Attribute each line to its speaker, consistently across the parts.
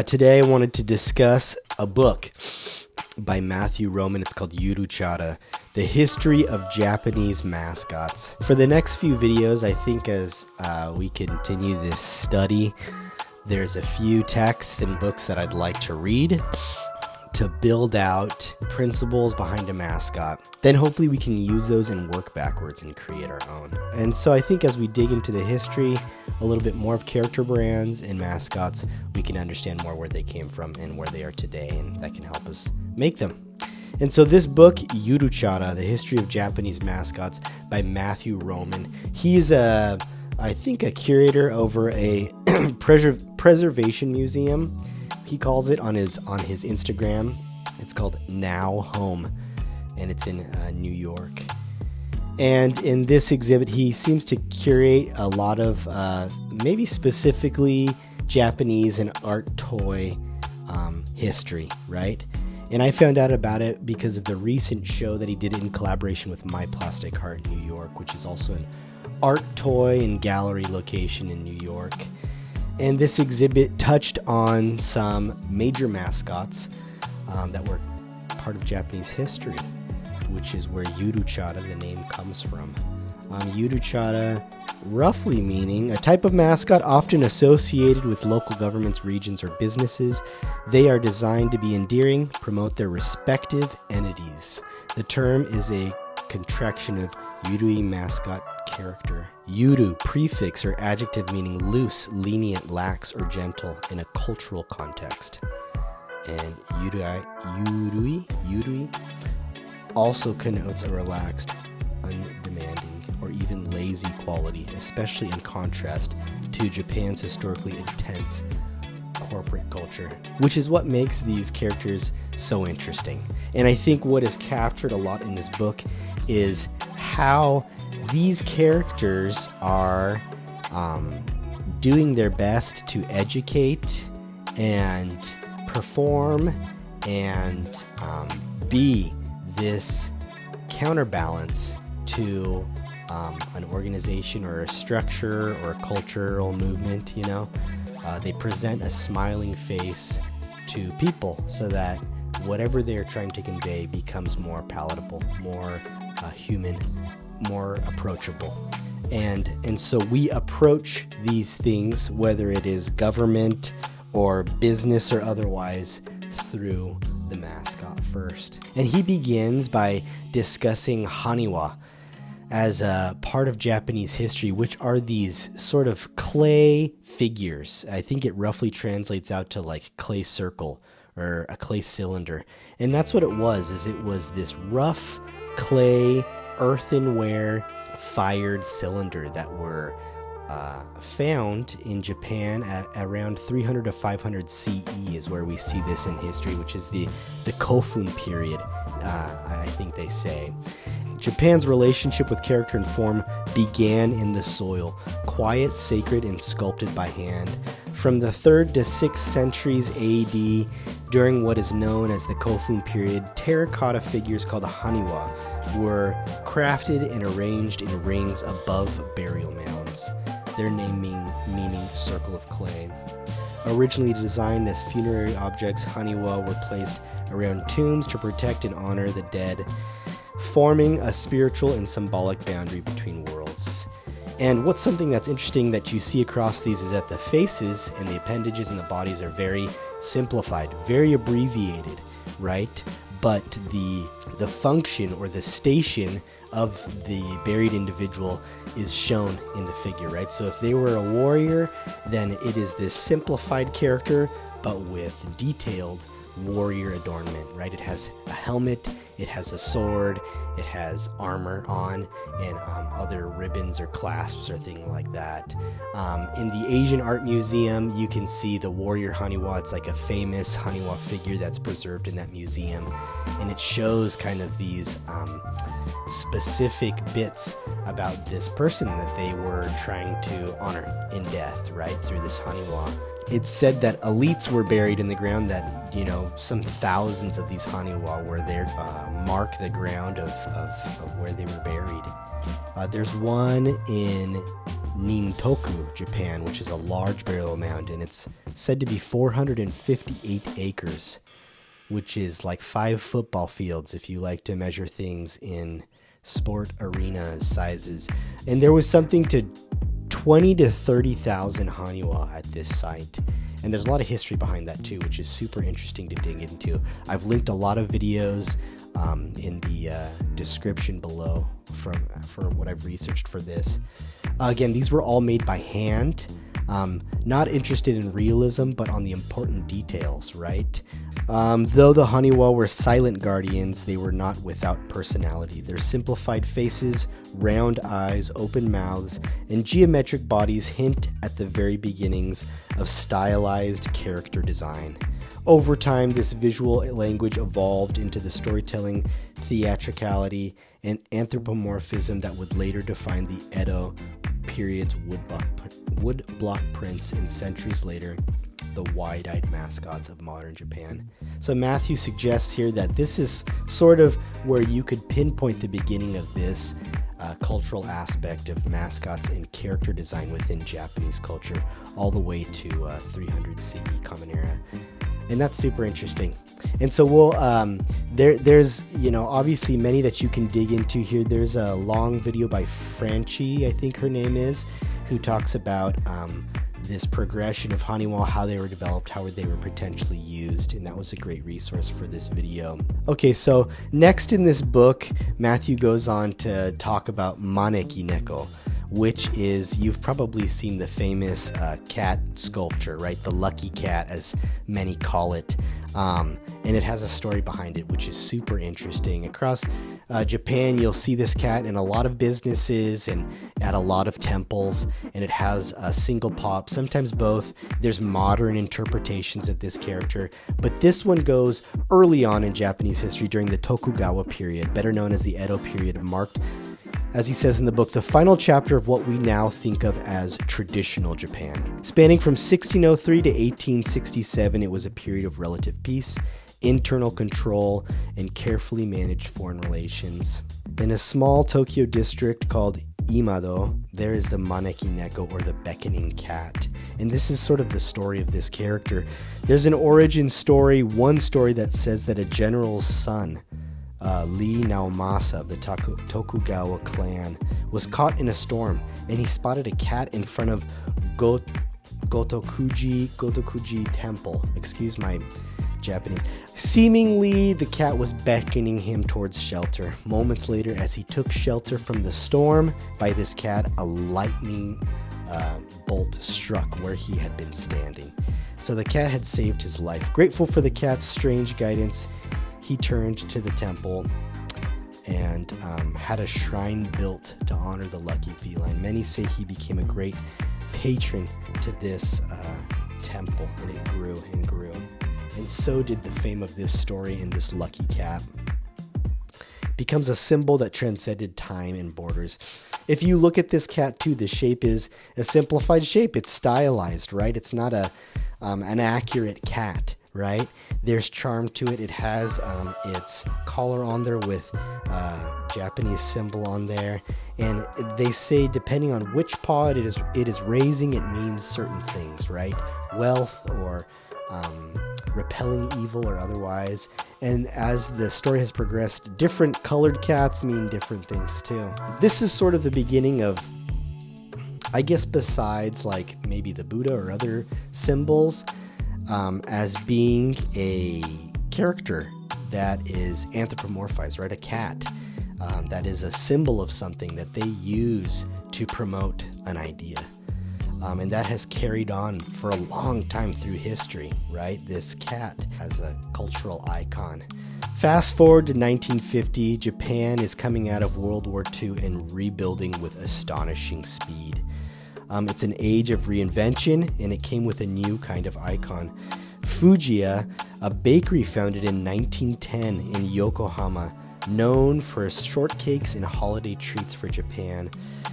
Speaker 1: Today I wanted to discuss a book by Matthew Roman. It's called Yuru-Chara, The History of Japanese Mascots. For the next few videos, I think as we continue this study, there's a few texts and books that I'd like to read to build out principles behind a mascot. Then hopefully we can use those and work backwards and create our own. And so I think as we dig into the history, a little bit more of character brands and mascots, we can understand more where they came from and where they are today, and that can help us make them. And so this book, Yuru-Chara, The History of Japanese Mascots by Matthew Roman, he's I think a curator over a preservation museum, he calls it, on his Instagram. It's called Now Home, and it's in New York. And in this exhibit, he seems to curate a lot of maybe specifically Japanese and art toy history, right? And I found out about it because of the recent show that he did in collaboration with My Plastic Heart New York, which is also an art toy and gallery location in New York. And this exhibit touched on some major mascots that were part of Japanese history, which is where Yuru-Chara, the name, comes from. Yuru-Chara, roughly meaning a type of mascot often associated with local governments, regions, or businesses. They are designed to be endearing, promote their respective entities. The term is a contraction of Yurui, mascot character. Yuru, prefix or adjective meaning loose, lenient, lax, or gentle in a cultural context. And Yurui also connotes a relaxed, undemanding, or even lazy quality, especially in contrast to Japan's historically intense corporate culture, which is what makes these characters so interesting. And I think what is captured a lot in this book is how these characters are doing their best to educate and perform and be this counterbalance to an organization or a structure or a cultural movement. They present a smiling face to people so that whatever they're trying to convey becomes more palatable, more human, more approachable. And so we approach these things, whether it is government or business or otherwise, through the mascot first. And he begins by discussing Haniwa as a part of Japanese history, which are these sort of clay figures. I think it roughly translates out to like clay circle or a clay cylinder. And that's what it was this rough clay earthenware fired cylinder that were found in Japan at around 300 to 500 CE is where we see this in history, which is the Kofun period, I think they say. Japan's relationship with character and form began in the soil, quiet, sacred, and sculpted by hand. From the 3rd to 6th centuries AD, during what is known as the Kofun period, terracotta figures called Haniwa were crafted and arranged in rings above burial mounds, their name meaning circle of clay. Originally designed as funerary objects, Haniwa were placed around tombs to protect and honor the dead, forming a spiritual and symbolic boundary between worlds. And what's something that's interesting that you see across these is that the faces and the appendages and the bodies are very simplified, very abbreviated, right? But the function or the station of the buried individual is shown in the figure, right? So if they were a warrior, then it is this simplified character, but with detailed warrior adornment, right? It has a helmet, it has a sword, it has armor on, and other ribbons or clasps or things like that. In the Asian Art Museum, you can see the warrior Haniwa. It's like a famous Haniwa figure that's preserved in that museum, and it shows kind of these specific bits about this person that they were trying to honor in death, right, through this Haniwa. It's said that elites were buried in the ground, that, some thousands of these Haniwa were there to mark the ground of where they were buried. There's one in Nintoku, Japan, which is a large burial mound, and it's said to be 458 acres, which is like 5 football fields if you like to measure things in sport arena sizes. And there was something to 20 to 30,000 Haniwa at this site. And there's a lot of history behind that too, which is super interesting to dig into. I've linked a lot of videos in the description below for what I've researched for this. Again, these were all made by hand. Not interested in realism, but on the important details, right? Though the Haniwa were silent guardians, they were not without personality. Their simplified faces, round eyes, open mouths, and geometric bodies hint at the very beginnings of stylized character design. Over time, this visual language evolved into the storytelling theatricality and anthropomorphism that would later define the Edo period's woodblock prints, and centuries later, the wide-eyed mascots of modern Japan. So Matthew suggests here that this is sort of where you could pinpoint the beginning of this cultural aspect of mascots and character design within Japanese culture, all the way to 300 CE Common Era. And that's super interesting. And so we'll there's obviously many that you can dig into here. There's a long video by Franchi, I think her name is, who talks about this progression of Haniwa, how they were developed, how they were potentially used, and that was a great resource for this video. Okay, so next in this book, Matthew goes on to talk about Maneki-Neko, which is, you've probably seen the famous cat sculpture, right? The lucky cat, as many call it. And it has a story behind it, which is super interesting. Across Japan, you'll see this cat in a lot of businesses and at a lot of temples, and it has a single paw, sometimes both. There's modern interpretations of this character, but this one goes early on in Japanese history during the Tokugawa period, better known as the Edo period, marked, as he says in the book, the final chapter of what we now think of as traditional Japan. Spanning from 1603 to 1867, it was a period of relative peace, internal control, and carefully managed foreign relations. In a small Tokyo district called Imado, there is the Maneki-Neko, or the beckoning cat. And this is sort of the story of this character. There's an origin story, one story that says that a general's son, Lee Naomasa of the Tokugawa clan, was caught in a storm, and he spotted a cat in front of Gotokuji Temple. Excuse my Japanese. Seemingly, the cat was beckoning him towards shelter. Moments later, as he took shelter from the storm by this cat, a lightning bolt struck where he had been standing. So the cat had saved his life. Grateful for the cat's strange guidance, he turned to the temple and had a shrine built to honor the lucky feline. Many say he became a great patron to this temple, and it grew and grew. And so did the fame of this story, and this lucky cat becomes a symbol that transcended time and borders. If you look at this cat too, the shape is a simplified shape. It's stylized, right? It's not an accurate cat, right? There's charm to it. It has its collar on there with Japanese symbol on there, and they say depending on which paw it is raising, it means certain things, right? Wealth or repelling evil or otherwise. And as the story has progressed, different colored cats mean different things too. This is sort of the beginning of, I guess, besides like maybe the Buddha or other symbols, as being a character that is anthropomorphized, right? A cat that is a symbol of something that they use to promote an idea. And that has carried on for a long time through history, right? This cat as a cultural icon. Fast forward to 1950, Japan is coming out of World War II and rebuilding with astonishing speed. It's an age of reinvention, and it came with a new kind of icon. Fujiya, a bakery founded in 1910 in Yokohama, known for shortcakes and holiday treats for Japan,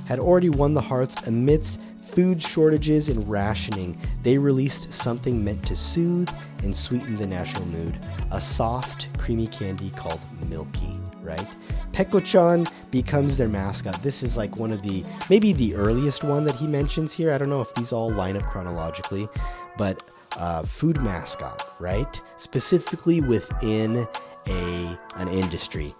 Speaker 1: had already won the hearts amidst food shortages and rationing, they released something meant to soothe and sweeten the national mood, a soft, creamy candy called Milky, right? Peko-chan becomes their mascot. This is like one of the, maybe the earliest one that he mentions here. I don't know if these all line up chronologically, but food mascot, right? Specifically within an industry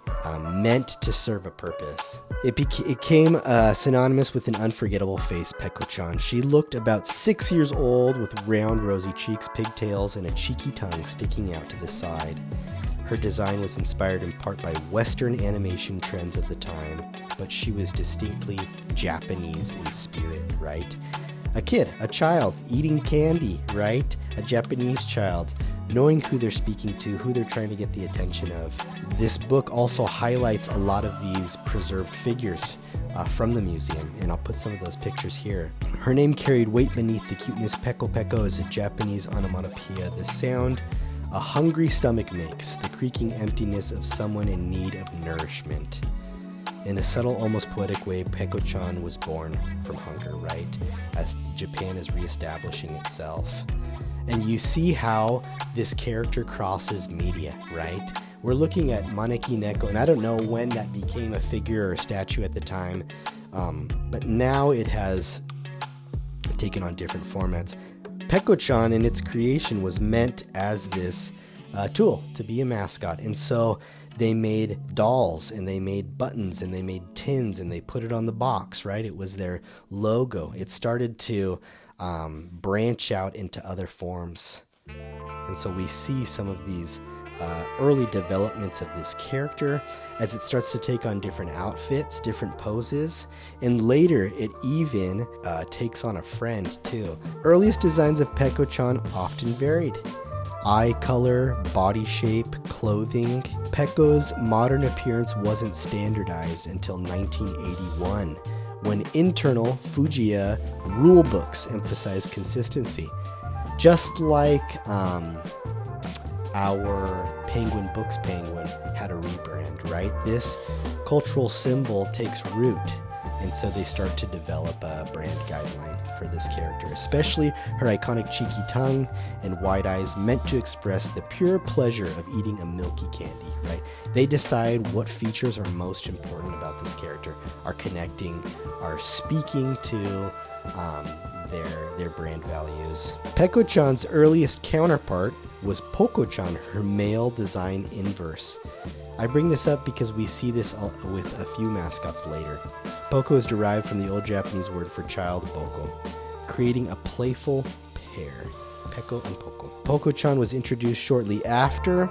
Speaker 1: meant to serve a purpose. It became synonymous with an unforgettable face, Peko-chan. She looked about 6 years old with round rosy cheeks, pigtails, and a cheeky tongue sticking out to the side. Her design was inspired in part by Western animation trends of the time, but she was distinctly Japanese in spirit, right? A kid, a child, eating candy, right? A Japanese child, knowing who they're speaking to, who they're trying to get the attention of. This book also highlights a lot of these preserved figures from the museum, and I'll put some of those pictures here. Her name carried weight beneath the cuteness. Peko-peko is a Japanese onomatopoeia. The sound a hungry stomach makes, the creaking emptiness of someone in need of nourishment. In a subtle, almost poetic way, Peko-chan was born from hunger, right? As Japan is reestablishing itself. And you see how this character crosses media, right? We're looking at Maneki-Neko, and I don't know when that became a figure or a statue at the time, but now it has taken on different formats. Peko-chan in its creation was meant as this tool to be a mascot, and so they made dolls and they made buttons and they made tins and they put it on the box, right? It was their logo. It started to branch out into other forms, and so we see some of these early developments of this character as it starts to take on different outfits, different poses, and later it even takes on a friend too. Earliest designs of Peko-chan often varied. Eye color, body shape, clothing. Peko's modern appearance wasn't standardized until 1981, when internal Fujiya rule books emphasized consistency. Just like our Penguin Books Penguin had a rebrand, right? This cultural symbol takes root, and so they start to develop a brand guideline for this character, especially her iconic cheeky tongue and wide eyes meant to express the pure pleasure of eating a milky candy, right? They decide what features are most important about this character, are connecting, are speaking to their brand values. Peko-chan's earliest counterpart was Poko-chan, her male design inverse. I bring this up because we see this with a few mascots later. Poko is derived from the old Japanese word for child, Poko, creating a playful pair, Peko and Poko. Poko-chan was introduced shortly after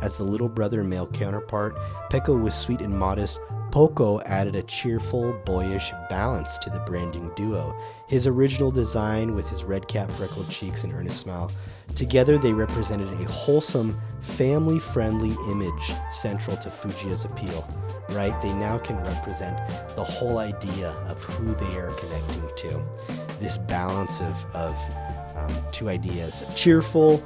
Speaker 1: as the little brother male counterpart. Peko was sweet and modest. Poko added a cheerful, boyish balance to the branding duo. His original design with his red cap, freckled cheeks, and earnest smile. Together they represented a wholesome, family-friendly image central to Fujiya's appeal, right? They now can represent the whole idea of who they are connecting to. This balance of two ideas. Cheerful,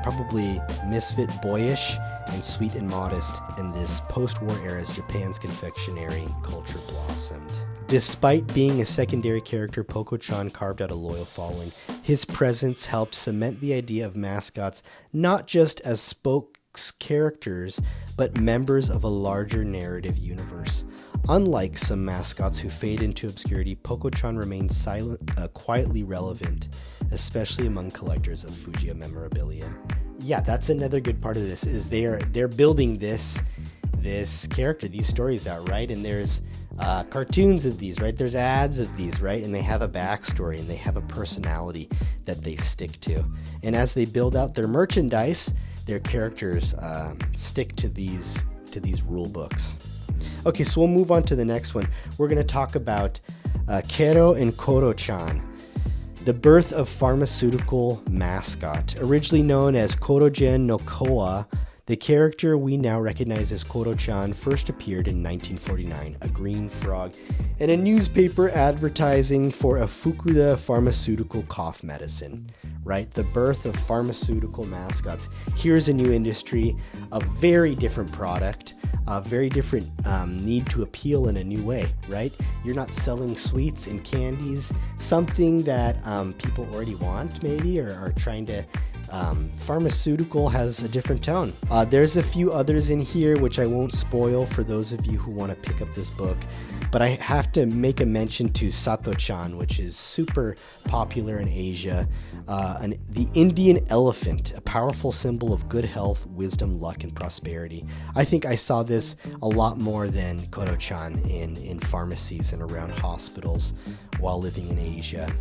Speaker 1: probably misfit, boyish, and sweet and modest in this post-war era as Japan's confectionery culture blossomed. Despite being a secondary character, Peko-chan carved out a loyal following. His presence helped cement the idea of mascots not just as spokes characters, but members of a larger narrative universe. Unlike some mascots who fade into obscurity, Peko-chan remains quietly relevant, especially among collectors of Fujiya memorabilia. Yeah, that's another good part of this, is they're building this character, these stories out, right? And there's cartoons of these, right? There's ads of these, right? And they have a backstory and they have a personality that they stick to. And as they build out their merchandise, their characters stick to these rule books. Okay, so we'll move on to the next one. We're going to talk about Kero and Kero-chan, the birth of pharmaceutical mascot. Originally known as Korogen no Koa, the character we now recognize as Kero-chan first appeared in 1949, a green frog, in a newspaper advertising for a Fukuda pharmaceutical cough medicine, right? The birth of pharmaceutical mascots. Here's a new industry, a very different product, A very different need to appeal in a new way, right? You're not selling sweets and candies, something that people already want maybe, or are trying to. Pharmaceutical has a different tone. There's a few others in here which I won't spoil for those of you who want to pick up this book, but I have to make a mention to Sato-chan, which is super popular in Asia. The Indian elephant, a powerful symbol of good health, wisdom, luck, and prosperity. I think I saw this a lot more than Kero-chan in pharmacies and around hospitals while living in Asia.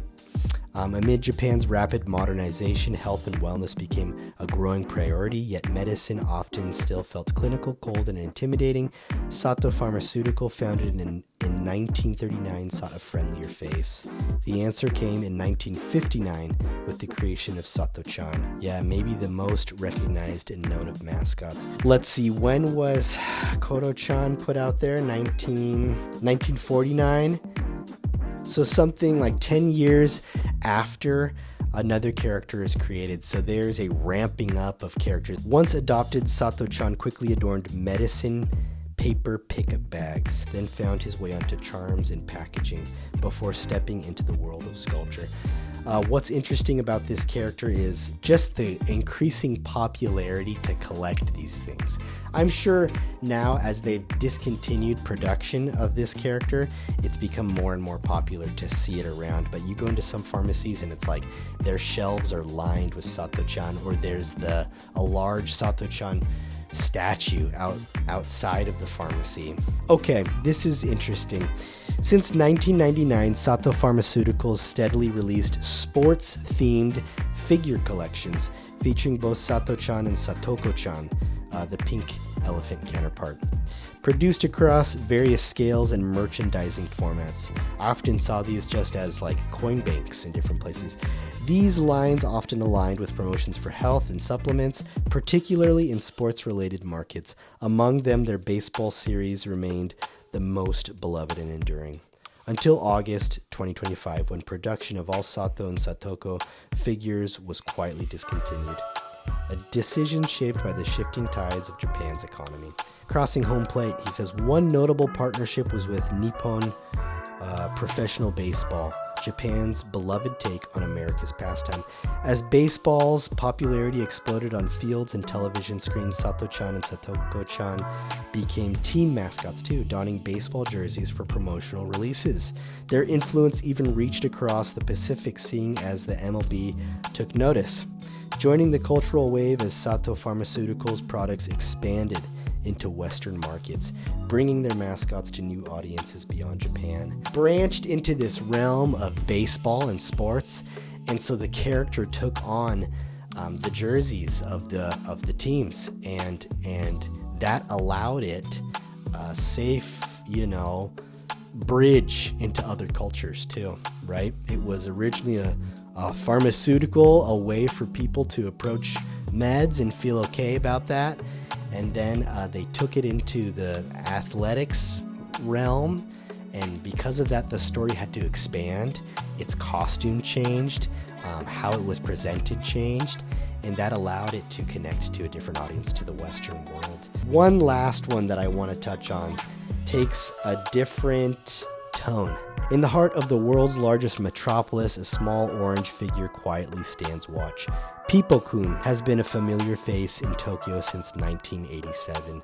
Speaker 1: Amid Japan's rapid modernization, health and wellness became a growing priority, yet medicine often still felt clinical, cold, and intimidating. Sato Pharmaceutical, founded in 1939, sought a friendlier face. The answer came in 1959 with the creation of Sato-chan. Yeah, maybe the most recognized and known of mascots. Let's see, when was Kero-chan put out there? 1949? So something like 10 years after another character is created. So there's a ramping up of characters. Once adopted, Sato-chan quickly adorned medicine paper pickup bags, then found his way onto charms and packaging before stepping into the world of sculpture. What's interesting about this character is just the increasing popularity to collect these things. I'm sure now, as they've discontinued production of this character, it's become more and more popular to see it around. But you go into some pharmacies and it's like their shelves are lined with Sato-chan, or there's a large Sato-chan statue outside of the pharmacy. Okay, this is interesting. Since 1999, Sato Pharmaceuticals steadily released sports-themed figure collections featuring both Sato-chan and Satoko-chan, the pink elephant counterpart. Produced across various scales and merchandising formats. I often saw these just as like coin banks in different places. These lines often aligned with promotions for health and supplements, particularly in sports-related markets. Among them, their baseball series remained the most beloved and enduring. Until August 2025, when production of all Sato and Satoko figures was quietly discontinued. A decision shaped by the shifting tides of Japan's economy. Crossing home plate, he says, one notable partnership was with Nippon Professional Baseball, Japan's beloved take on America's pastime. As baseball's popularity exploded on fields and television screens, Sato-chan and Satoko-chan became team mascots too, donning baseball jerseys for promotional releases. Their influence even reached across the Pacific, seeing as the MLB took notice. Joining the cultural wave as Sato Pharmaceuticals products expanded into Western markets, bringing their mascots to new audiences beyond Japan. Branched into this realm of baseball and sports, and so the character took on the jerseys of the teams, and that allowed it a safe, bridge into other cultures too, right? It was originally a pharmaceutical, a way for people to approach meds and feel okay about that. And then they took it into the athletics realm, and because of that, the story had to expand. Its costume changed, how it was presented changed, and that allowed it to connect to a different audience, to the Western world. One last one that I want to touch on takes a different tone. In the heart of the world's largest metropolis, a small orange figure quietly stands watch. Pipo-kun has been a familiar face in Tokyo since 1987.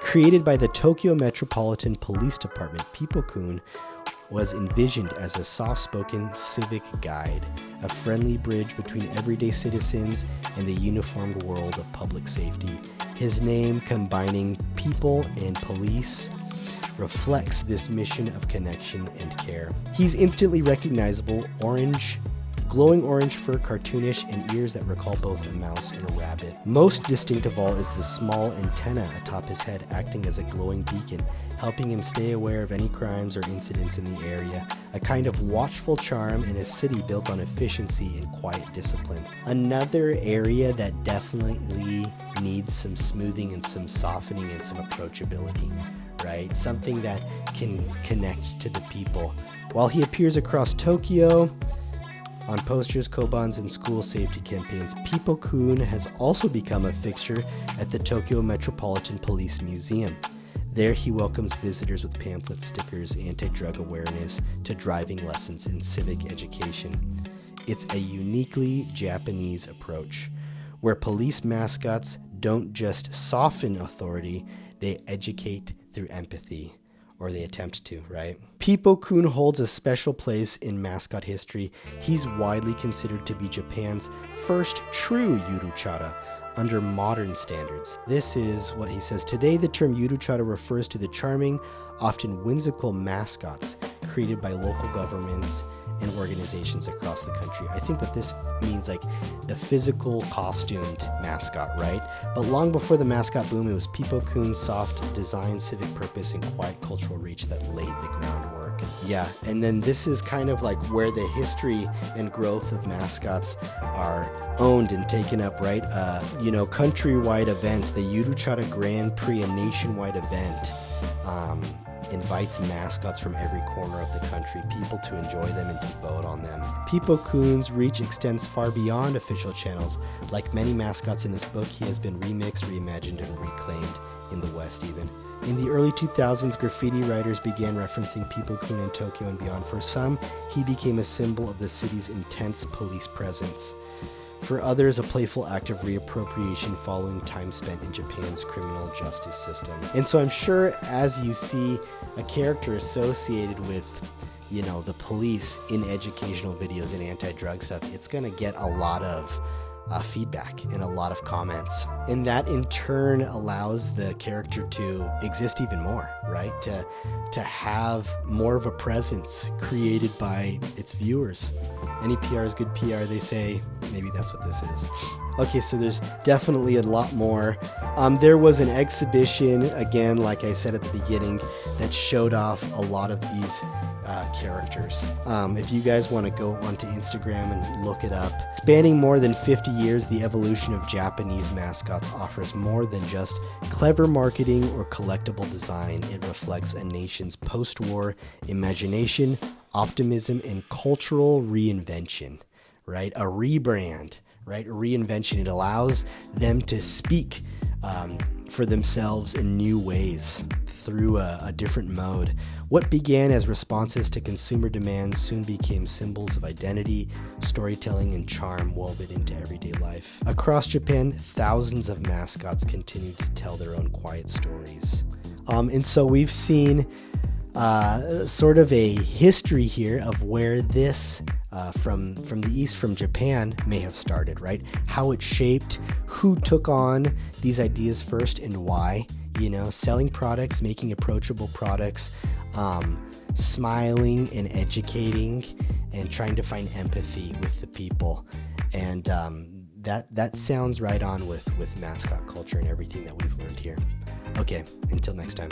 Speaker 1: Created by the Tokyo Metropolitan Police Department, Pipo-kun was envisioned as a soft-spoken civic guide, a friendly bridge between everyday citizens and the uniformed world of public safety. His name, combining people and police, reflects this mission of connection and care. He's instantly recognizable: glowing orange fur, cartoonish, and ears that recall both a mouse and a rabbit. Most distinct of all is the small antenna atop his head, acting as a glowing beacon, helping him stay aware of any crimes or incidents in the area. A kind of watchful charm in a city built on efficiency and quiet discipline. Another area that definitely needs some smoothing and some softening and some approachability, right? Something that can connect to the people. While he appears across Tokyo on posters, kobans, and school safety campaigns, Pipo-kun has also become a fixture at the Tokyo Metropolitan Police Museum. There he welcomes visitors with pamphlet stickers, anti-drug awareness, to driving lessons and civic education. It's a uniquely Japanese approach, where police mascots don't just soften authority, they educate through empathy. Or they attempt to, right? Pipo-kun holds a special place in mascot history. He's widely considered to be Japan's first true Yuru-Chara under modern standards. This is what he says. Today, the term Yuru-Chara refers to the charming, often whimsical mascots created by local governments and organizations across the country. I think that this means like the physical costumed mascot, right? But long before the mascot boom, it was Pipo-kun's soft design, civic purpose, and quiet cultural reach that laid the groundwork. Yeah, and then this is kind of like where the history and growth of mascots are owned and taken up, right? Countrywide events, the Yuru-Chara Grand Prix, a nationwide event, invites mascots from every corner of the country, people to enjoy them and to vote on them. Pipo-kun's reach extends far beyond official channels. Like many mascots in this book, he has been remixed, reimagined, and reclaimed in the West even. In the early 2000s, graffiti writers began referencing Pipo-kun in Tokyo and beyond. For some, he became a symbol of the city's intense police presence. For others, a playful act of reappropriation following time spent in Japan's criminal justice system. And so I'm sure as you see a character associated with, the police in educational videos and anti-drug stuff, it's going to get a lot of feedback and a lot of comments. And that in turn allows the character to exist even more, right? To have more of a presence created by its viewers. Any PR is good PR, they say. Maybe that's what this is. Okay, so there's definitely a lot more. There was an exhibition, again, like I said at the beginning, that showed off a lot of these characters. If you guys want to go onto Instagram and look it up. Spanning more than 50 years, the evolution of Japanese mascots offers more than just clever marketing or collectible design. It reflects a nation's post-war imagination, optimism, and cultural reinvention, right? A rebrand, right? A reinvention. It allows them to speak for themselves in new ways through a different mode. What began as responses to consumer demand soon became symbols of identity, storytelling, and charm woven into everyday life. Across Japan, thousands of mascots continue to tell their own quiet stories. And so we've seen sort of a history here of where this from the East, from Japan, may have started, right? How it shaped, who took on these ideas first and why, selling products, making approachable products, smiling and educating and trying to find empathy with the people. And that sounds right on with mascot culture and everything that we've learned here. Okay, until next time.